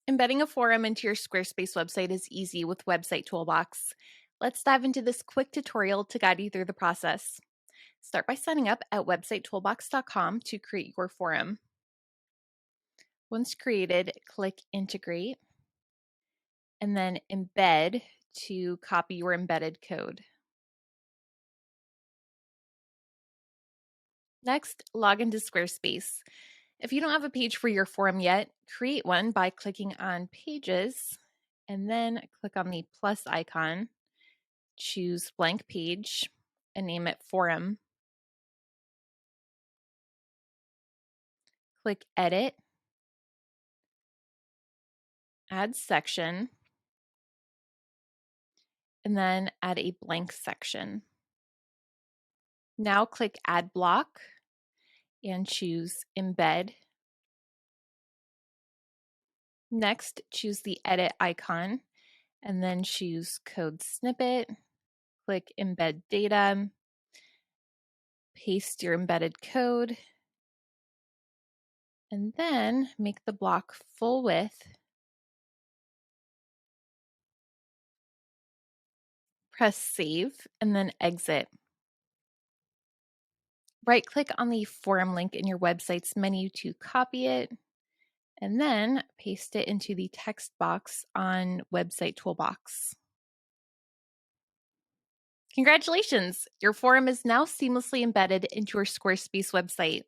Embedding a forum into your Squarespace website is easy with Website Toolbox. Let's dive into this quick tutorial to guide you through the process. Start by signing up at websitetoolbox.com to create your forum. Once created, click Integrate, and then Embed to copy your embedded code. Next, log into Squarespace. If you don't have a page for your forum yet, create one by clicking on Pages, and then click on the plus icon, choose Blank Page, and name it Forum. Click Edit, Add Section, and then add a blank section. Now click Add Block and choose Embed. Next, choose the Edit icon and then choose Code Snippet. Click Embed Data, paste your embedded code, and then make the block full width. Press Save and then Exit. Right-click on the forum link in your website's menu to copy it, and then paste it into the text box on Website Toolbox. Congratulations! Your forum is now seamlessly embedded into your Squarespace website.